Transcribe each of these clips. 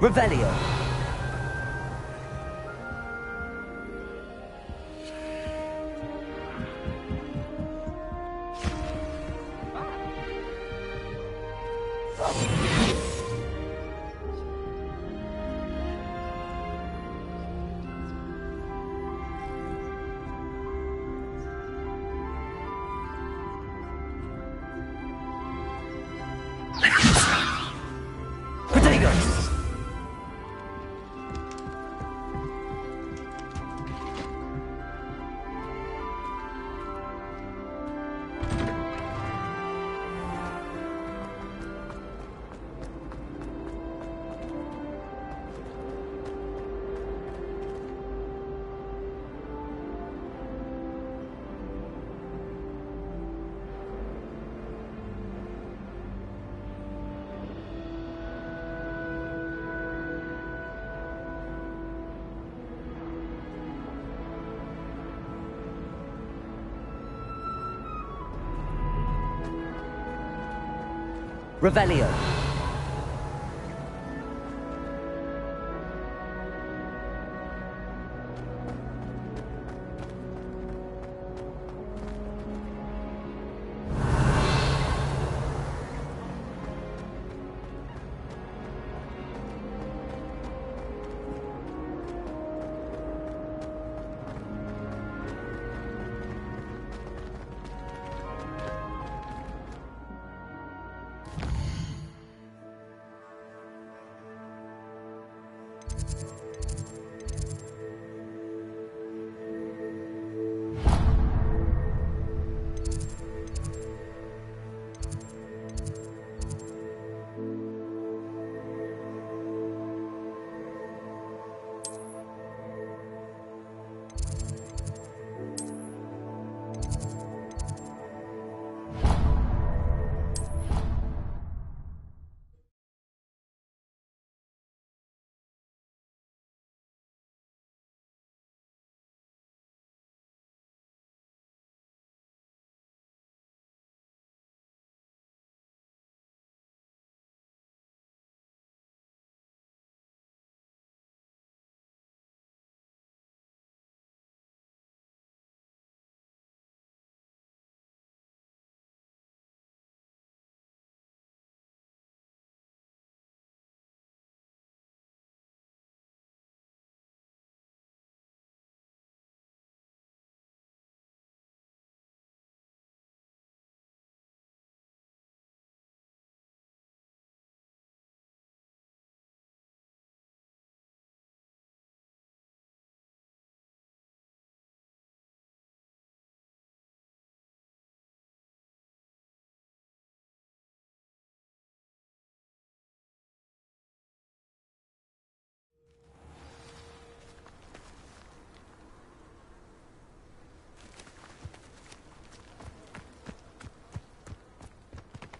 Revelio. Potatoes! Revelio.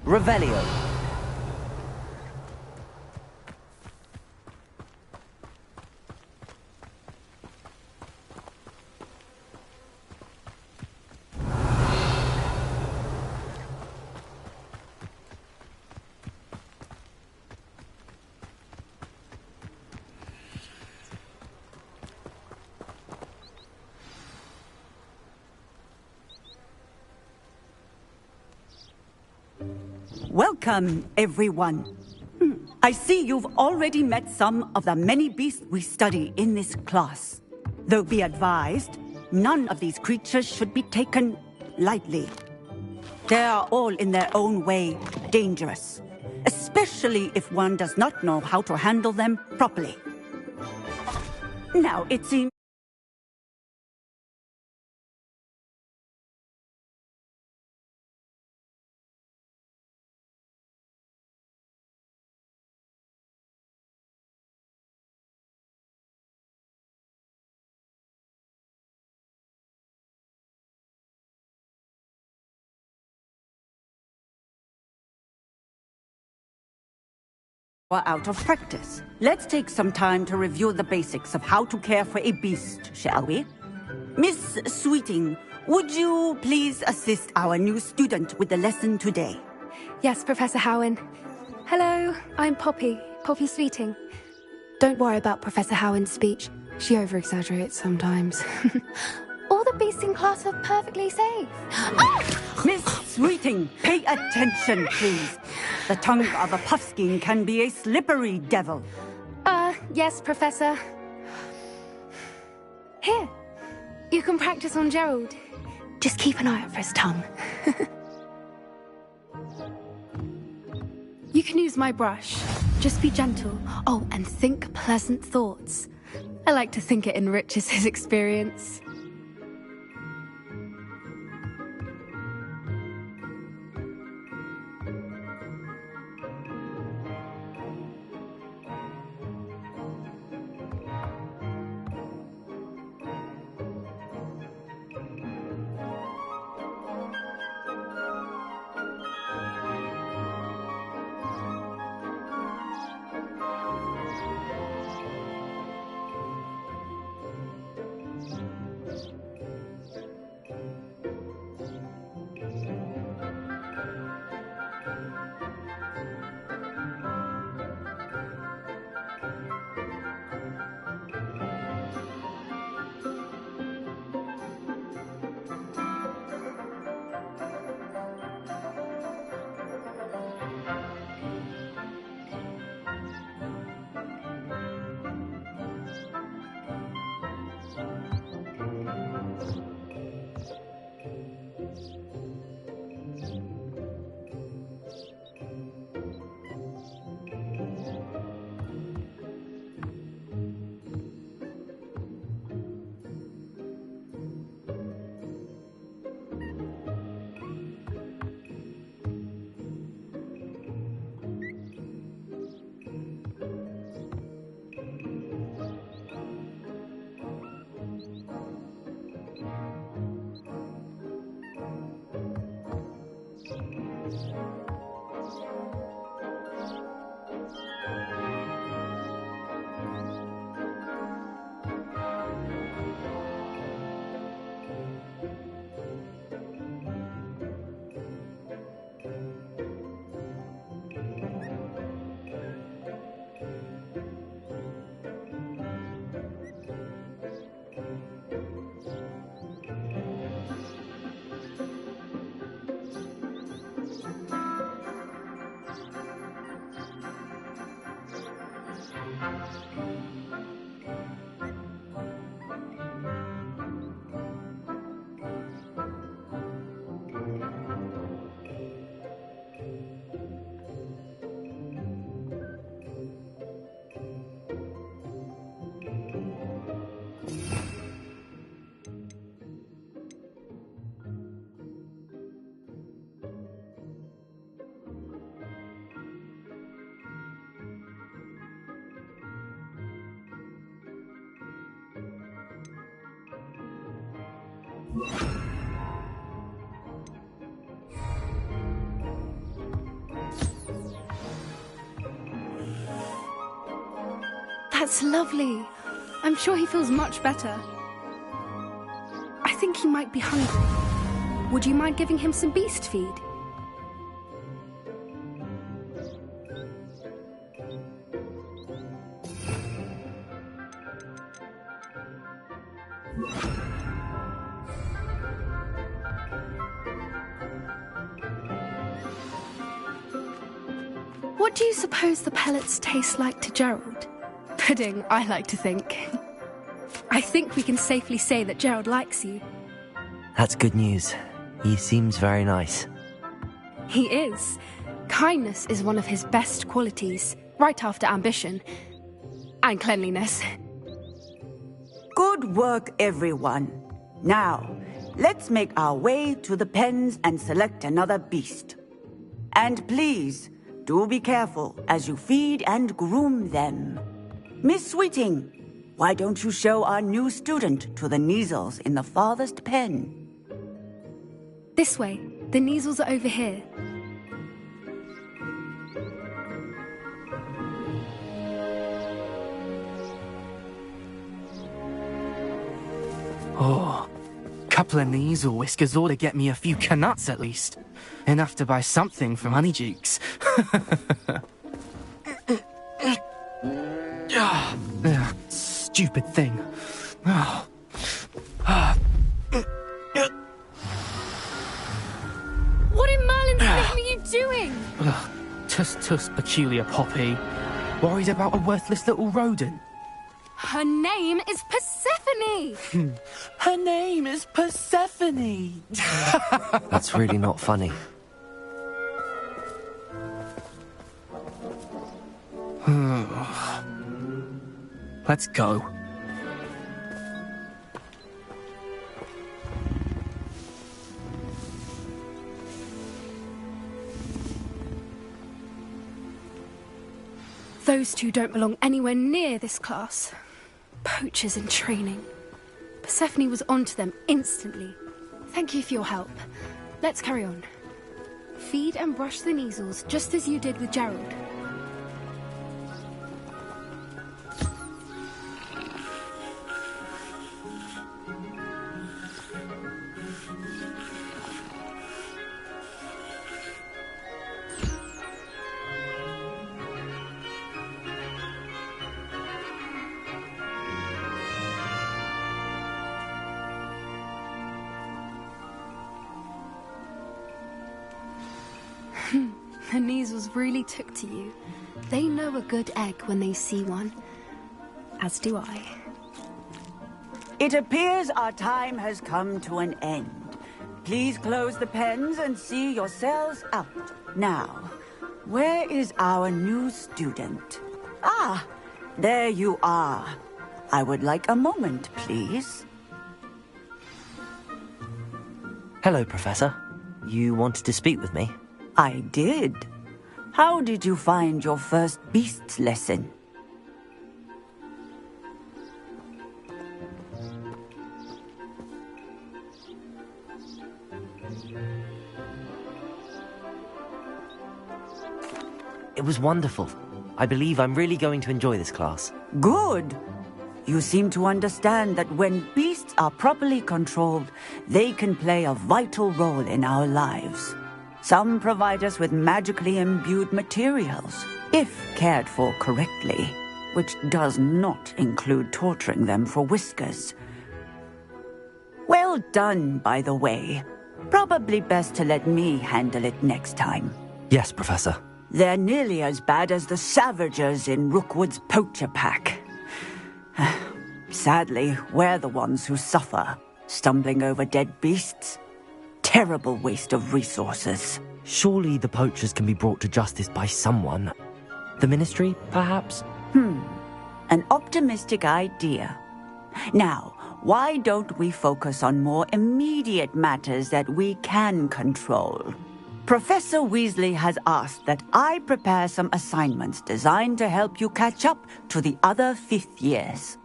Revelio. Welcome, everyone. I see you've already met some of the many beasts we study in this class. Though be advised, none of these creatures should be taken lightly. They are all in their own way dangerous, especially if one does not know how to handle them properly. Now, it seems out of practice. Let's take some time to review the basics of how to care for a beast, shall we? Miss Sweeting, would you please assist our new student with the lesson today? Yes, Professor Howen. Hello, I'm Poppy Sweeting. Don't worry about Professor Howard's speech. She over-exaggerates sometimes. All the beasts in class are perfectly safe. Miss Sweeting, pay attention, please. The tongue of a puffskein can be a slippery devil. Yes, Professor. Here, you can practice on Gerald. Just keep an eye out for his tongue. You can use my brush. Just be gentle. Oh, and think pleasant thoughts. I like to think it enriches his experience. That's lovely. I'm sure he feels much better. I think he might be hungry. Would you mind giving him some beast feed? What do you suppose the pellets taste like to Gerald? Pudding, I like to think. I think we can safely say that Gerald likes you. That's good news. He seems very nice. He is. Kindness is one of his best qualities, right after ambition. And cleanliness. Good work, everyone. Now, let's make our way to the pens and select another beast. And please, do be careful as you feed and groom them. Miss Sweeting, why don't you show our new student to the Kneazles in the farthest pen? This way. The Kneazles are over here. Oh, couple of Kneazle whiskers ought to get me a few canuts at least. Enough to buy something from Honeydukes. Stupid thing. What in Merlin's name are you doing? Tus, peculiar Poppy. Worried about a worthless little rodent? Her name is Persephone! Her name is Persephone! That's really not funny. Let's go. Those two don't belong anywhere near this class. Poachers in training. Persephone was onto them instantly. Thank you for your help. Let's carry on. Feed and brush the measles just as you did with Gerald. The measles really took to you. They know a good egg when they see one. As do I. It appears our time has come to an end. Please close the pens and see yourselves out. Now, where is our new student? Ah, there you are. I would like a moment, please. Hello, Professor. You wanted to speak with me? I did. How did you find your first beasts lesson? It was wonderful. I believe I'm really going to enjoy this class. Good. You seem to understand that when beasts are properly controlled, they can play a vital role in our lives. Some provide us with magically imbued materials, if cared for correctly, which does not include torturing them for whiskers. Well done, by the way. Probably best to let me handle it next time. Yes, Professor. They're nearly as bad as the Savagers in Rookwood's poacher pack. Sadly, we're the ones who suffer, stumbling over dead beasts. Terrible waste of resources. Surely the poachers can be brought to justice by someone. The Ministry, perhaps? An optimistic idea. Now, why don't we focus on more immediate matters that we can control? Professor Weasley has asked that I prepare some assignments designed to help you catch up to the other fifth years.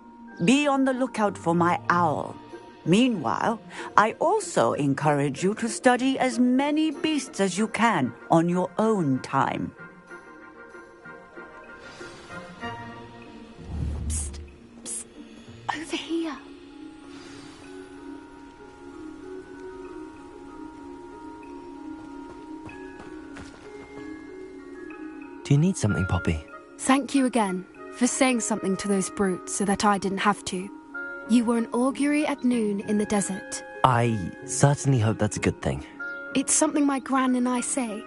Be on the lookout for my owl. Meanwhile, I also encourage you to study as many beasts as you can on your own time. Psst, psst, over here. Do you need something, Poppy? Thank you again for saying something to those brutes so that I didn't have to. You were an augury at noon in the desert. I certainly hope that's a good thing. It's something my gran and I say.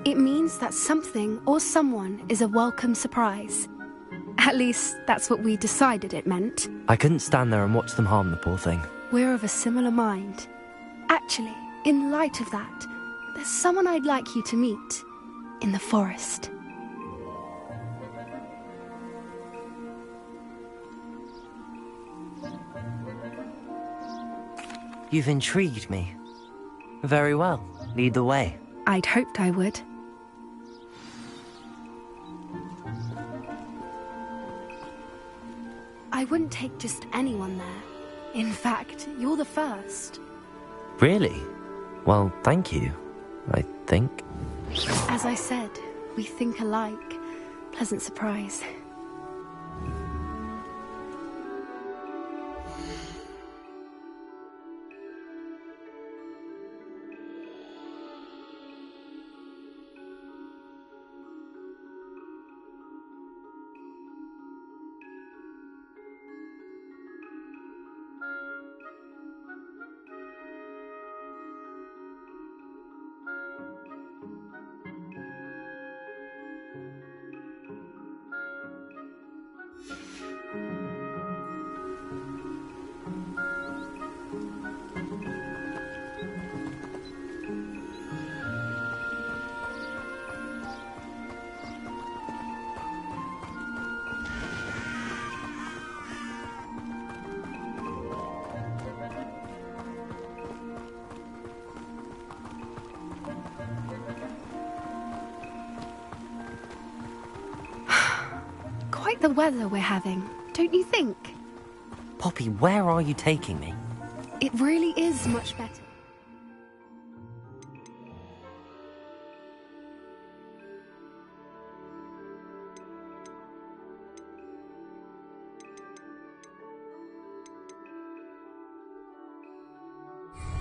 It means that something or someone is a welcome surprise. At least, that's what we decided it meant. I couldn't stand there and watch them harm the poor thing. We're of a similar mind. Actually, in light of that, there's someone I'd like you to meet. In the forest. You've intrigued me. Very well. Lead the way. I'd hoped I would. I wouldn't take just anyone there. In fact, you're the first. Really? Well, thank you, I think. As I said, we think alike. Pleasant surprise. like the weather we're having, don't you think? Poppy, where are you taking me? It really is much better.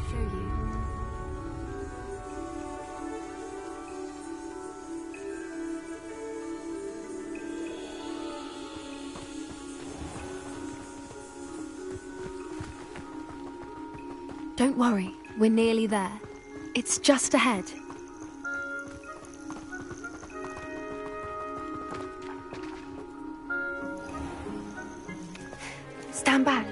Show you. Don't worry, we're nearly there. It's just ahead. Stand back.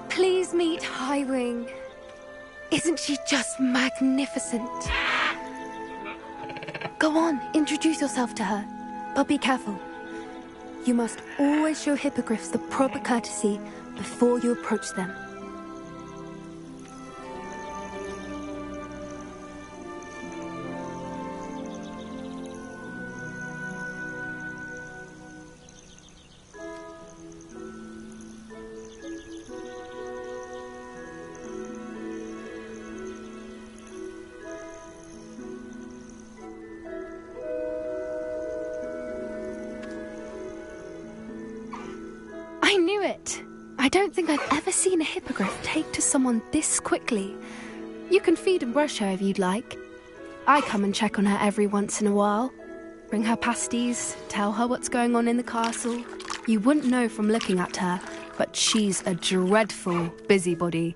Please meet Highwing. Isn't she just magnificent? Go on, introduce yourself to her. But be careful. You must always show hippogriffs the proper courtesy before you approach them. I knew it! I don't think I've ever seen a hippogriff take to someone this quickly. You can feed and brush her if you'd like. I come and check on her every once in a while. Bring her pasties, tell her what's going on in the castle. You wouldn't know from looking at her, but she's a dreadful busybody.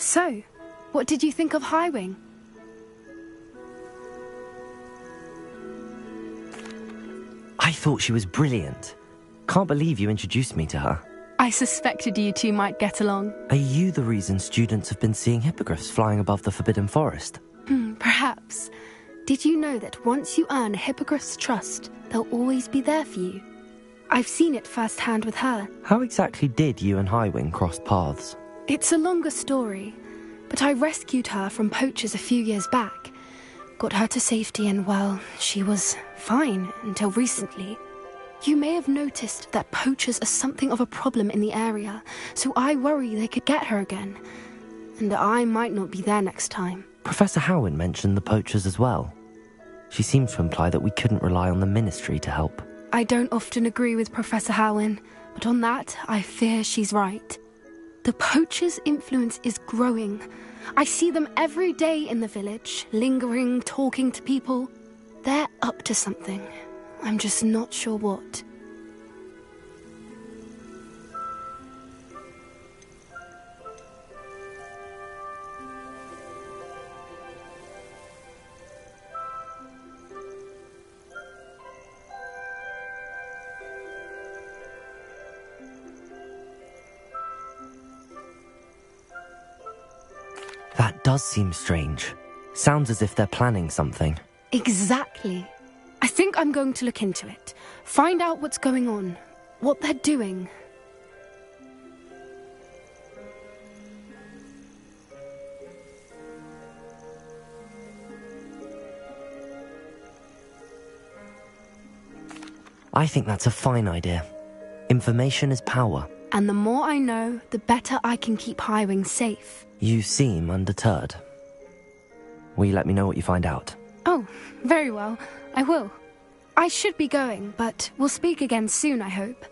So, what did you think of Highwing? I thought she was brilliant. Can't believe you introduced me to her. I suspected you two might get along. Are you the reason students have been seeing hippogriffs flying above the Forbidden Forest? Perhaps. Did you know that once you earn a hippogriff's trust, they'll always be there for you? I've seen it firsthand with her. How exactly did you and Highwing cross paths? It's a longer story, but I rescued her from poachers a few years back. Got her to safety and, well, she was fine until recently. You may have noticed that poachers are something of a problem in the area, so I worry they could get her again. And I might not be there next time. Professor Howin mentioned the poachers as well. She seemed to imply that we couldn't rely on the Ministry to help. I don't often agree with Professor Howin, but on that, I fear she's right. The poachers' influence is growing. I see them every day in the village, lingering, talking to people. They're up to something. I'm just not sure what. That does seem strange. Sounds as if they're planning something. Exactly. I think I'm going to look into it. Find out what's going on. What they're doing. I think that's a fine idea. Information is power. And the more I know, the better I can keep Highwing safe. You seem undeterred. Will you let me know what you find out? Oh, very well. I will. I should be going, but we'll speak again soon, I hope.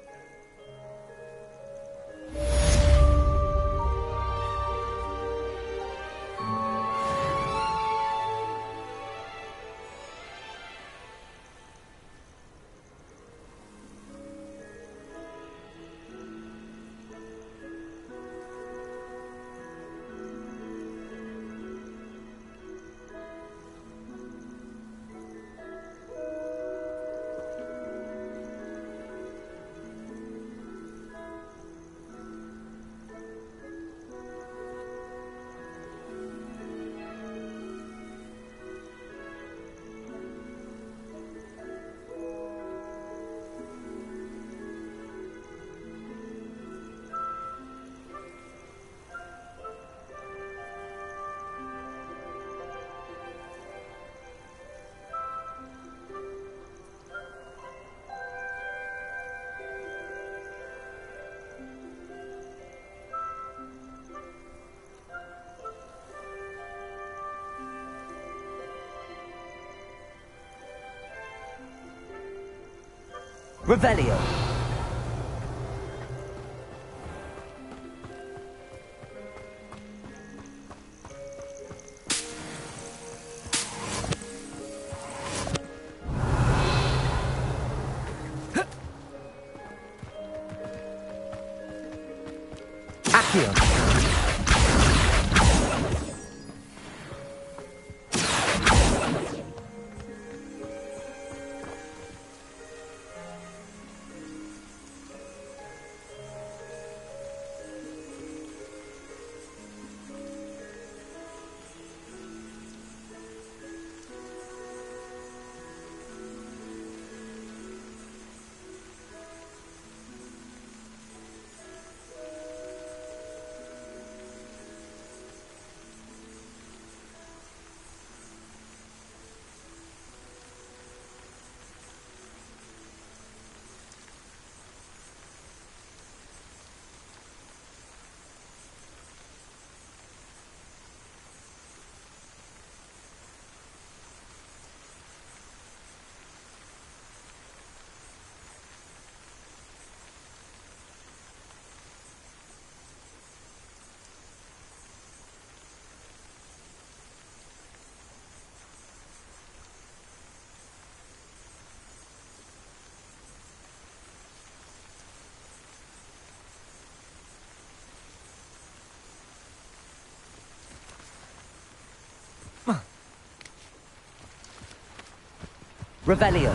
Revelio. Accio. Revelio.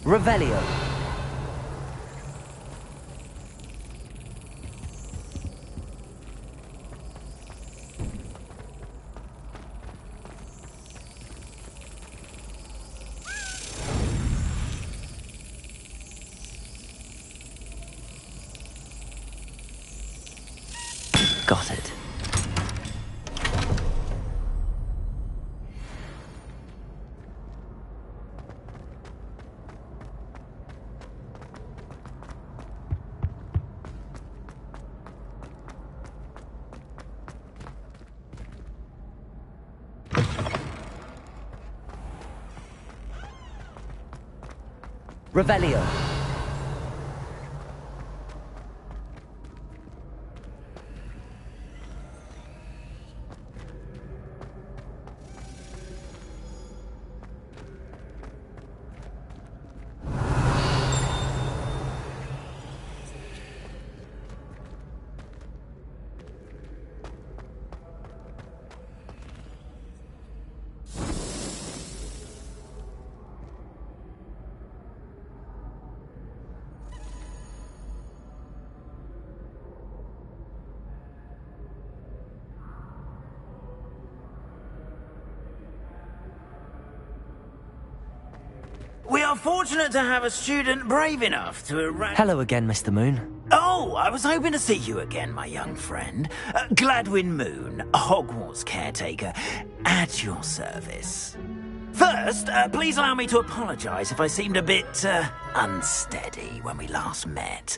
Revelio. Got it. Revelio. We are fortunate to have a student brave enough to arrange... Hello again, Mr. Moon. Oh, I was hoping to see you again, my young friend. Gladwin Moon, Hogwarts caretaker, at your service. First, please allow me to apologise if I seemed a bit, unsteady when we last met.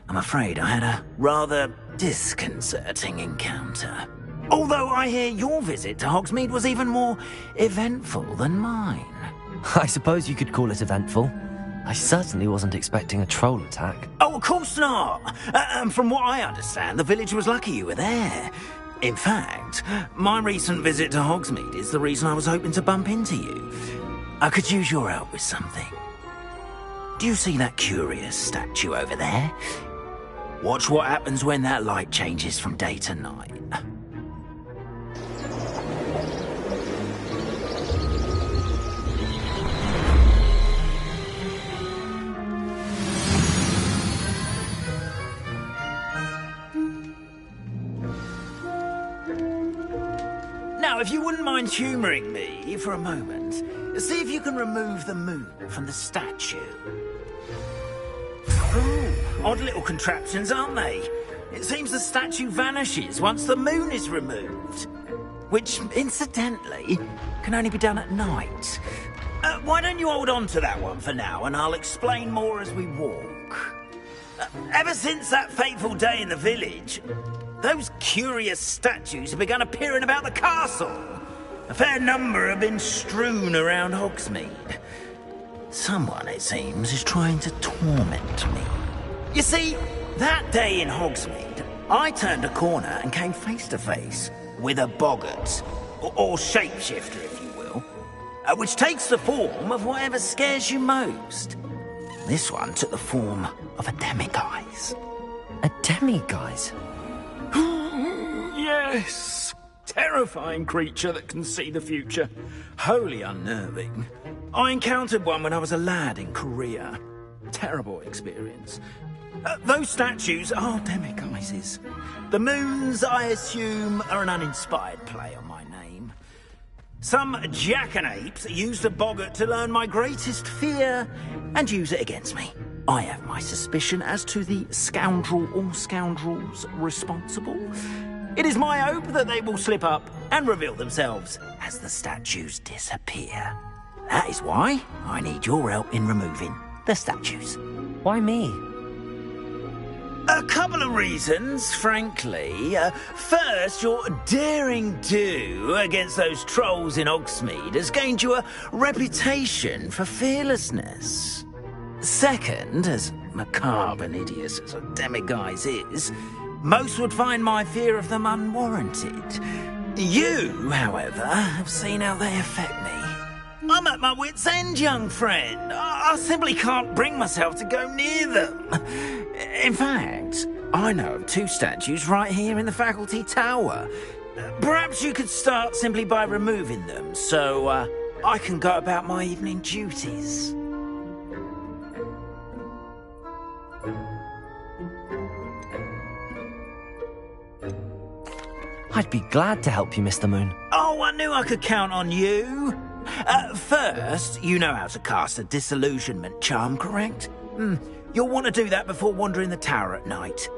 I'm afraid I had a rather disconcerting encounter. Although I hear your visit to Hogsmeade was even more eventful than mine. I suppose you could call it eventful. I certainly wasn't expecting a troll attack. Oh, of course not. From what I understand, the village was lucky you were there. In fact, my recent visit to Hogsmeade is the reason I was hoping to bump into you. I could use your help with something. Do you see that curious statue over there? Watch what happens when that light changes from day to night. Now, if you wouldn't mind humouring me for a moment, see if you can remove the moon from the statue. Ooh, odd little contraptions, aren't they? It seems the statue vanishes once the moon is removed. Which, incidentally, can only be done at night. Why don't you hold on to that one for now, and I'll explain more as we walk. Ever since that fateful day in the village, those curious statues have begun appearing about the castle. A fair number have been strewn around Hogsmeade. Someone, it seems, is trying to torment me. You see, that day in Hogsmeade, I turned a corner and came face to face with a boggart, or shapeshifter, if you will, which takes the form of whatever scares you most. This one took the form of a demiguise. A demiguise? Yes. Terrifying creature that can see the future. Wholly unnerving. I encountered one when I was a lad in Korea. Terrible experience. Those statues are demiguises. The moons, I assume, are an uninspired play on my name. Some jackanapes used a boggart to learn my greatest fear and use it against me. I have my suspicion as to the scoundrel or scoundrels responsible. It is my hope that they will slip up and reveal themselves as the statues disappear. That is why I need your help in removing the statues. Why me? A couple of reasons, frankly. First, your daring do against those trolls in Hogsmeade has gained you a reputation for fearlessness. Second, as macabre and hideous as a demiguise is, most would find my fear of them unwarranted. You, however, have seen how they affect me. I'm at my wit's end, young friend. I simply can't bring myself to go near them. In fact, I know of two statues right here in the faculty tower. Perhaps you could start simply by removing them, so I can go about my evening duties. I'd be glad to help you, Mr. Moon. Oh, I knew I could count on you. First, you know how to cast a disillusionment charm, correct? You'll want to do that before wandering the tower at night.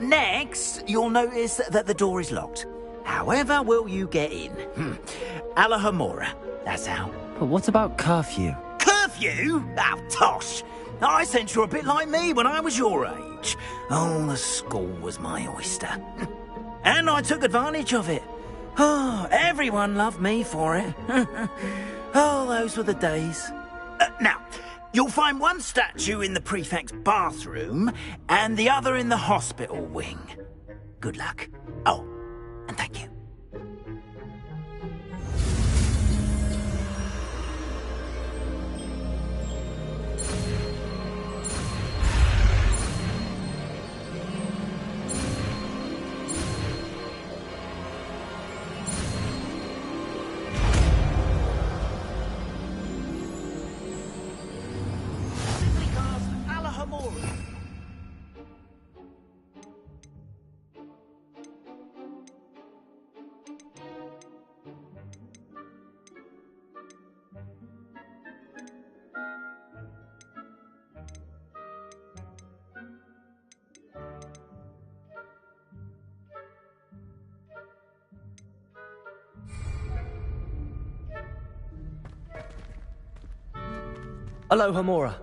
Next, you'll notice that the door is locked. However will you get in? Alahomora, that's how. But what about curfew? Curfew? Oh, tosh. I sense you're a bit like me when I was your age. Oh, the school was my oyster. And I took advantage of it. Oh, everyone loved me for it. Oh, those were the days. Now, you'll find one statue in the prefect's bathroom and the other in the hospital wing. Good luck. Oh, and thank you. Alohomora.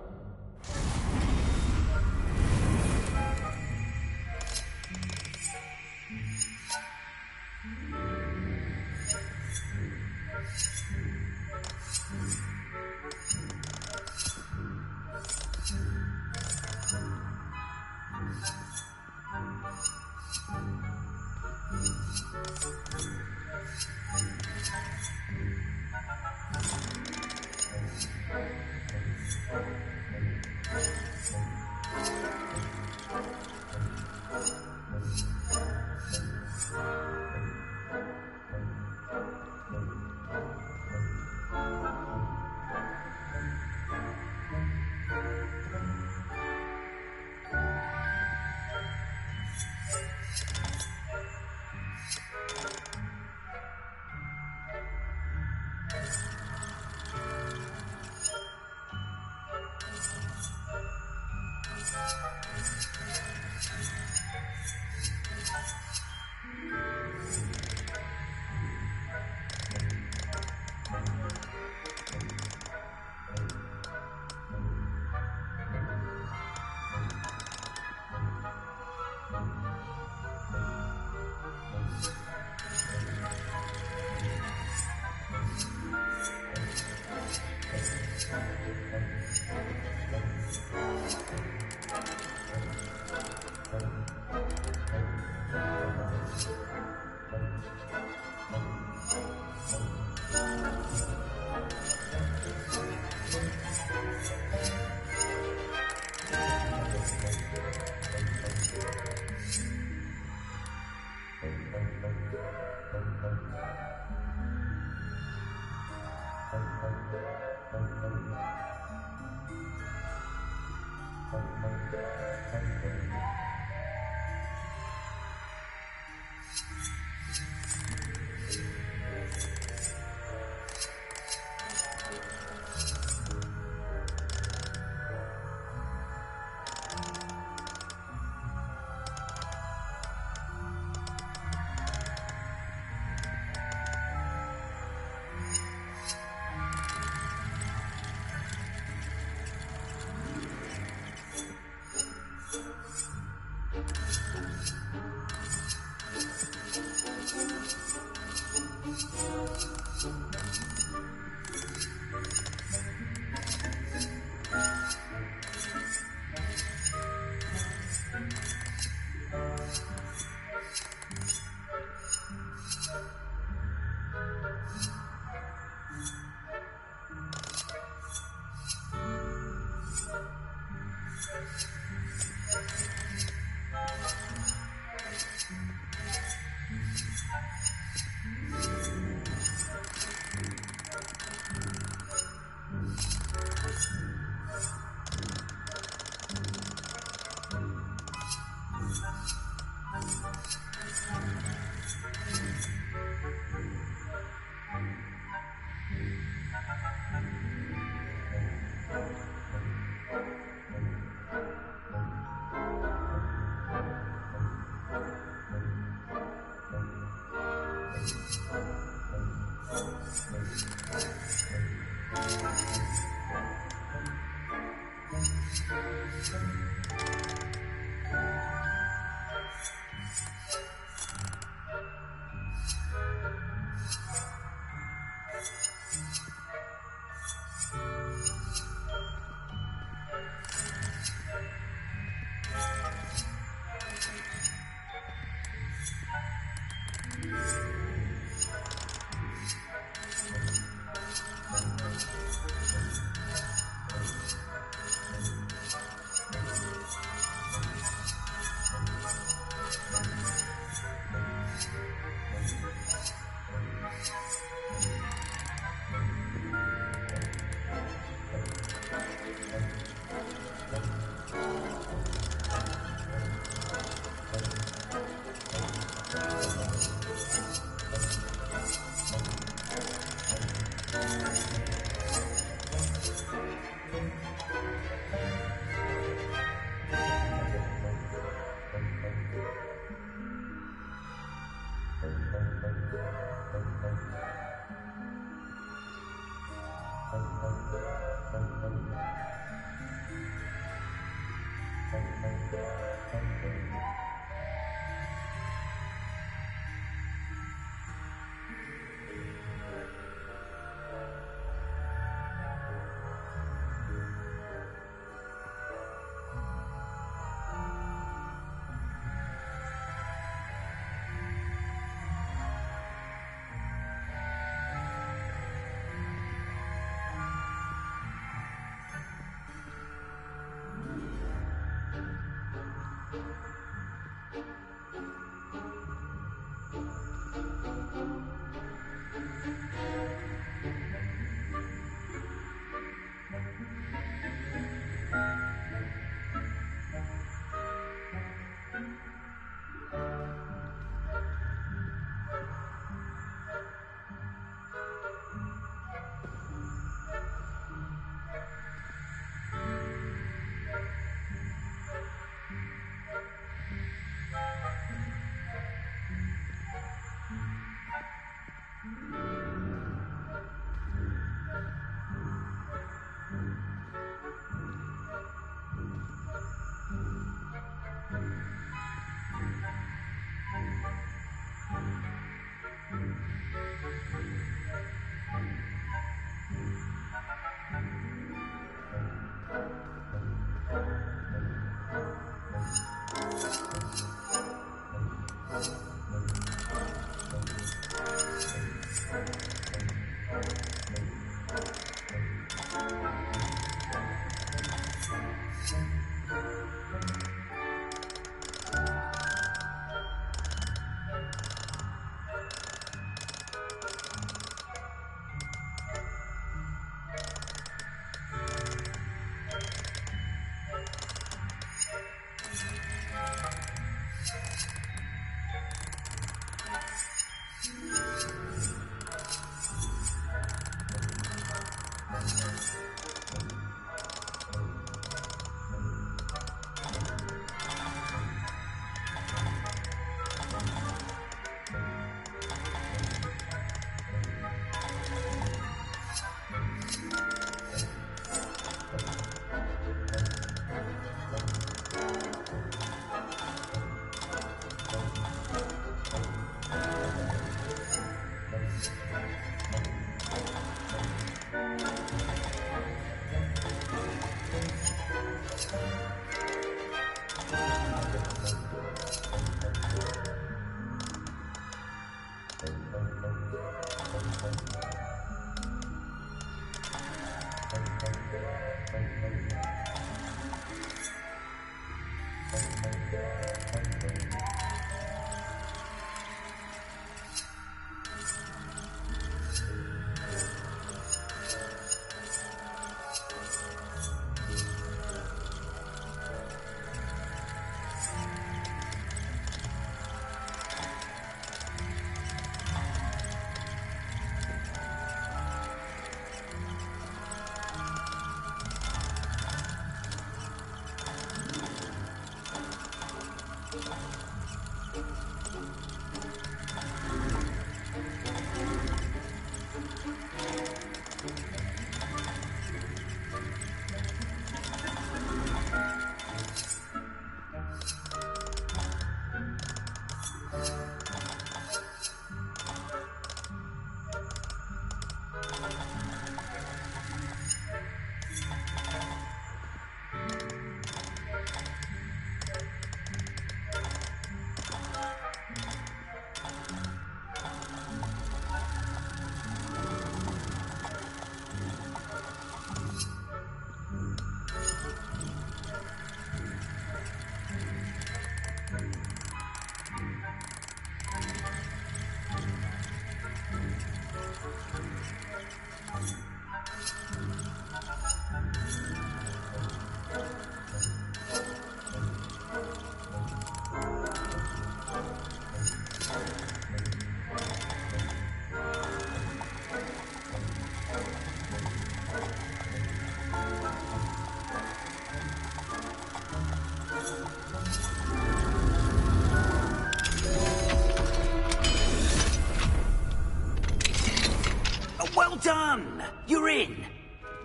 Well done! You're in.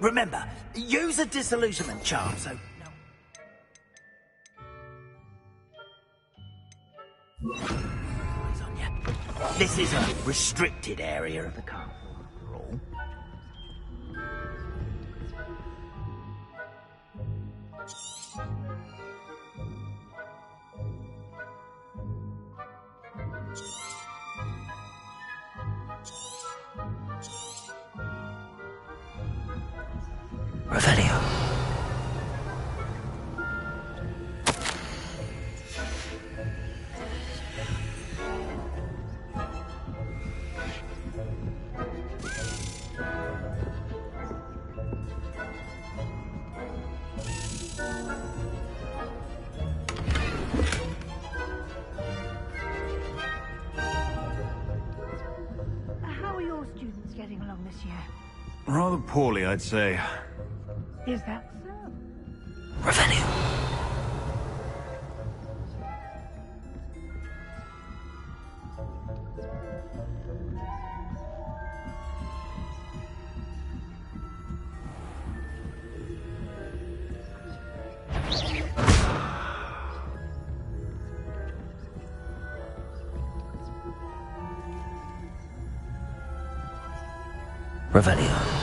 Remember, use a disillusionment charm, so... Eyes on ya. This is a restricted area of the castle, after all. Revelio. How are your students getting along this year? Rather poorly, I'd say. Is that so? Revelio. Revelio.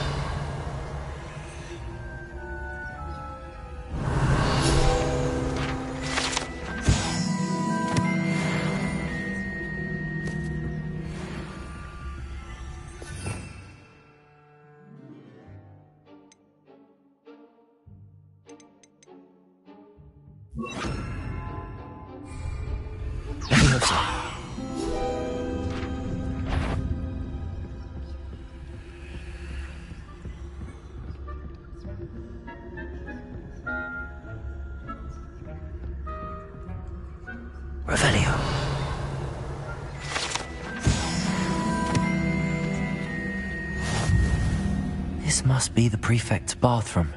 Revelio. This must be the prefect's bathroom.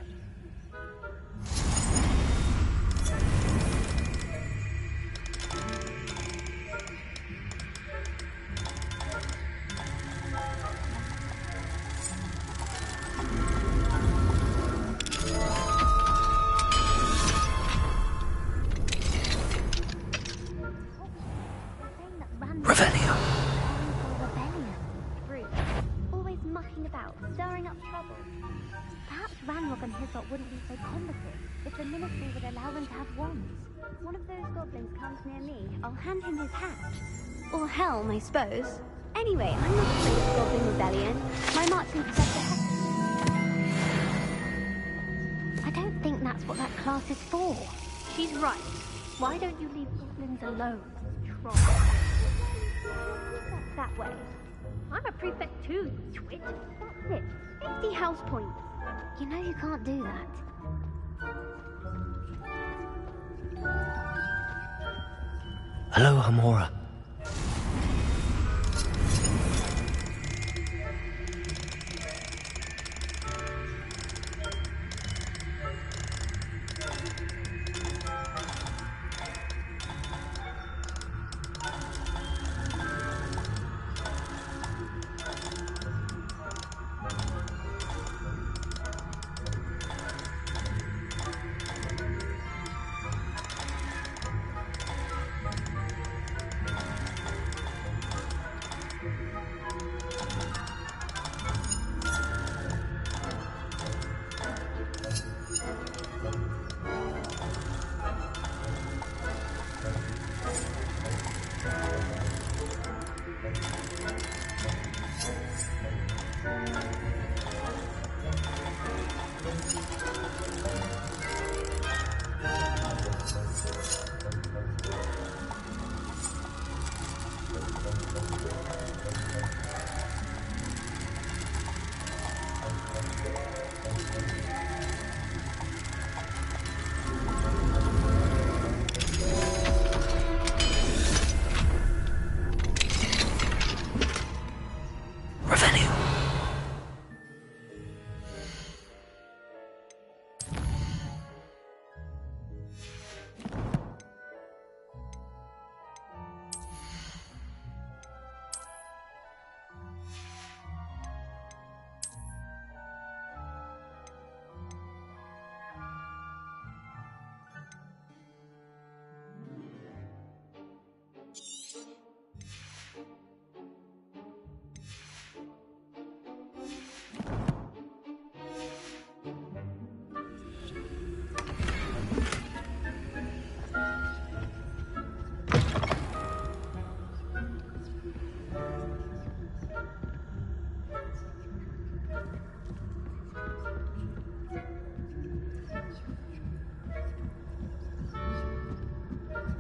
Revelio. Rebellion. Rude. Always mucking about, stirring up trouble. Perhaps Ranrock and his lot wouldn't be so combative if the Ministry would allow them to have wands. One of those goblins comes near me, I'll hand him his hat. Or helm, I suppose. Anyway, I'm not afraid of Goblin Rebellion. My marching professor has... I don't think that's what that class is for. She's right. Why don't you leave goblins alone, troll? That way. I'm a prefect too, you twit. That's it. 50 house points. You know you can't do that. Hello, Hamora.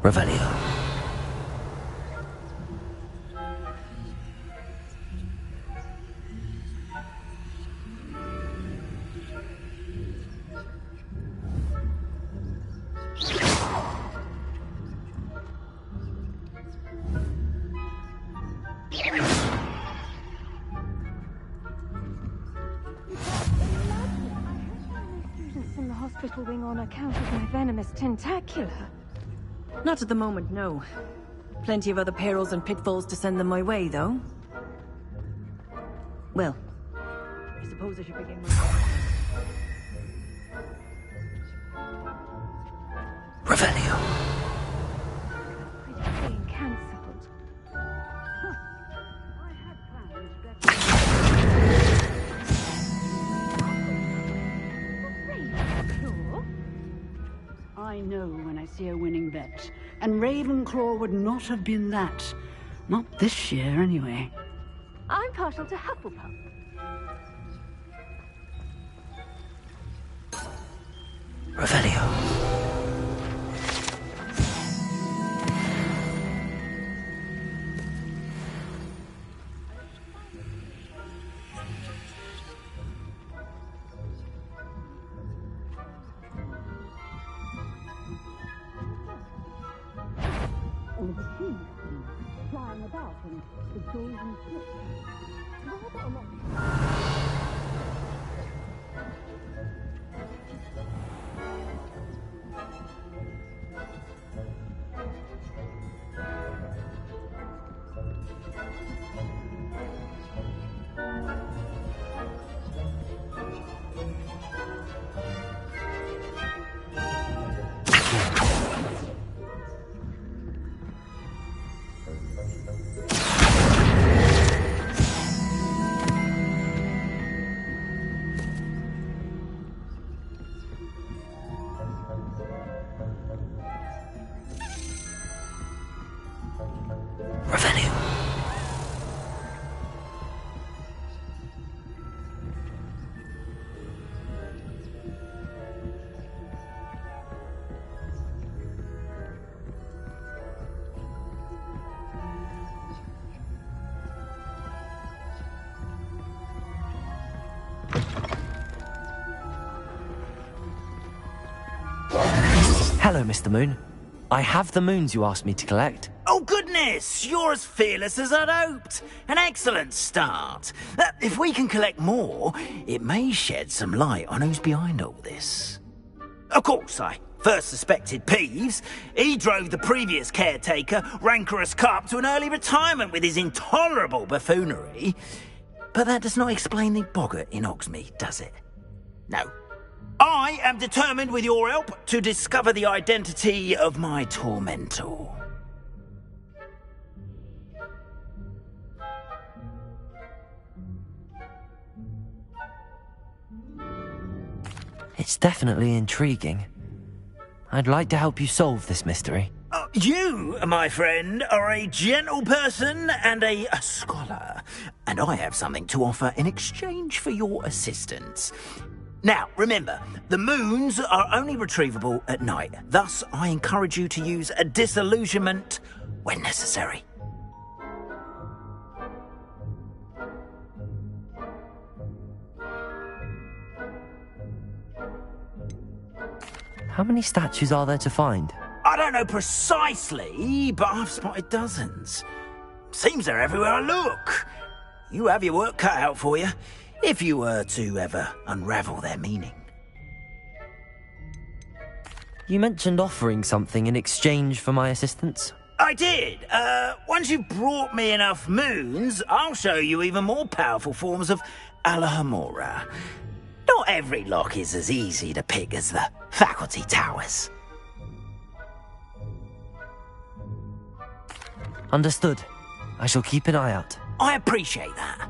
Revelio. Students in the hospital wing on account of my venomous tentacula. Not at the moment, no. Plenty of other perils and pitfalls to send them my way, though. Well, I suppose I should begin with... Revelio. It's being cancelled. I know when I see a winning bet, and Ravenclaw would not have been that. Not this year, anyway. I'm partial to Hufflepuff. Revelio. And the sheep flying about in the golden slip. Rather a lot. Revelio. Hello, Mr. Moon. I have the moons you asked me to collect. Oh, goodness! You're as fearless as I'd hoped. An excellent start. If we can collect more, it may shed some light on who's behind all this. Of course, I first suspected Peeves. He drove the previous caretaker, Rancorous Carp, to an early retirement with his intolerable buffoonery. But that does not explain the boggart in Hogsmeade, does it? No. I am determined, with your help, to discover the identity of my tormentor. It's definitely intriguing. I'd like to help you solve this mystery. You, my friend, are a gentle person and a scholar, and I have something to offer in exchange for your assistance. Now, remember, the moons are only retrievable at night. Thus, I encourage you to use a disillusionment when necessary. How many statues are there to find? I don't know precisely, but I've spotted dozens. Seems they're everywhere I look. You have your work cut out for you, if you were to ever unravel their meaning. You mentioned offering something in exchange for my assistance. I did. Once you've brought me enough moons, I'll show you even more powerful forms of Alohomora. Not every lock is as easy to pick as the faculty towers. Understood. I shall keep an eye out. I appreciate that.